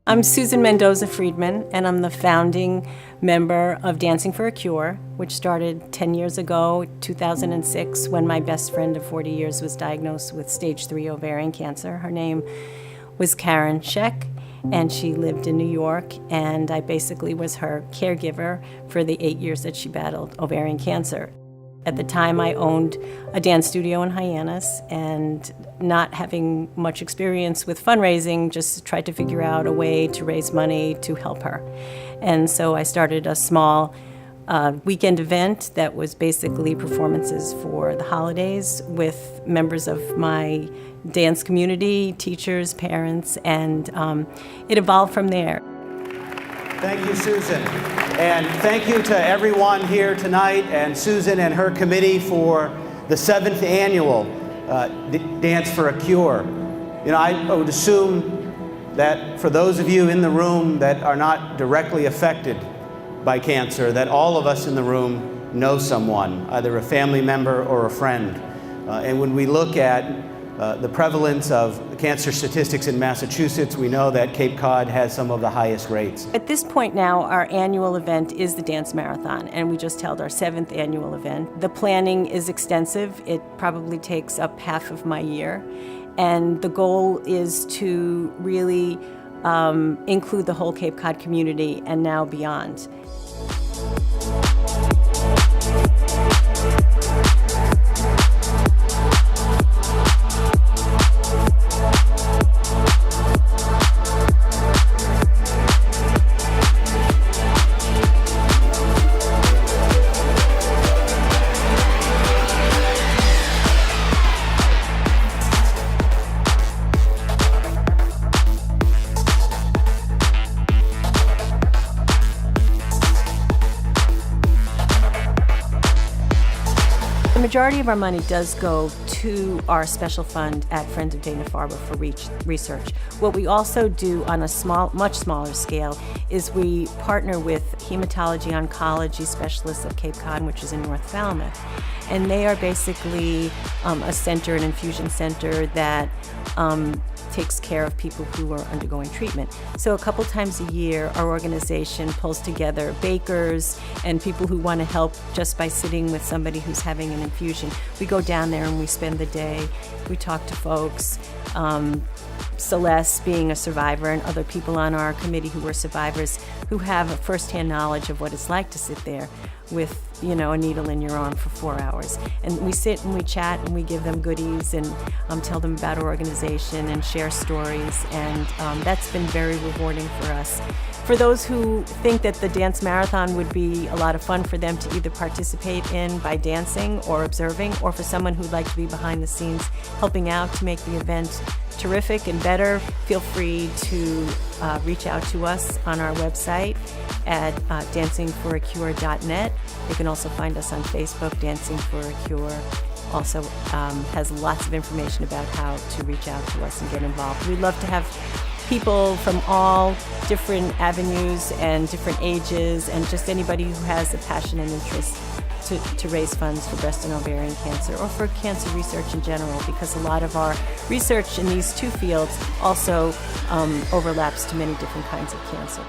I'm Susan Mendoza-Friedman, and I'm the founding member of Dancing for a Cure, which started 10 years ago, 2006, when my best friend of 40 years was diagnosed with stage 3 ovarian cancer. Her name was Karen Sheck, and she lived in New York, and I basically was her caregiver for the 8 years that she battled ovarian cancer. At the time, I owned a dance studio in Hyannis, and not having much experience with fundraising, just tried to figure out a way to raise money to help her. And so I started a small weekend event that was basically performances for the holidays with members of my dance community, teachers, parents, and it evolved from there. Thank you, Susan. And thank you to everyone here tonight and Susan and her committee for the 7th annual Dance for a Cure. You know, I would assume that for those of you in the room that are not directly affected by cancer, that all of us in the room know someone, either a family member or a friend. And when we look at the prevalence of cancer statistics in Massachusetts, we know that Cape Cod has some of the highest rates. At this point now, our annual event is the Dance Marathon, and we just held our 7th annual event. The planning is extensive. It probably takes up half of my year, and the goal is to really include the whole Cape Cod community and now beyond. The majority of our money does go to our special fund at Friends of Dana-Farber for research. What we also do on a much smaller scale is we partner with hematology oncology specialists at Cape Cod, which is in North Falmouth. And they are basically a center, an infusion center that takes care of people who are undergoing treatment. So a couple times a year, our organization pulls together bakers and people who want to help just by sitting with somebody who's having an infusion. We go down there and we spend the day. We talk to folks. Celeste, being a survivor, and other people on our committee who were survivors who have a firsthand knowledge of what it's like to sit there with, you know, a needle in your arm for 4 hours. And we sit and we chat and we give them goodies and tell them about our organization and share stories, and that's been very rewarding for us. For those who think that the Dance Marathon would be a lot of fun for them to either participate in by dancing or observing, or for someone who'd like to be behind the scenes helping out to make the event terrific and better, feel free to reach out to us on our website at dancingforacure.net. You can also find us on Facebook. Dancing for a Cure also has lots of information about how to reach out to us and get involved. We'd love to have people from all different avenues and different ages, and just anybody who has a passion and interest to raise funds for breast and ovarian cancer, or for cancer research in general, because a lot of our research in these two fields also overlaps to many different kinds of cancer.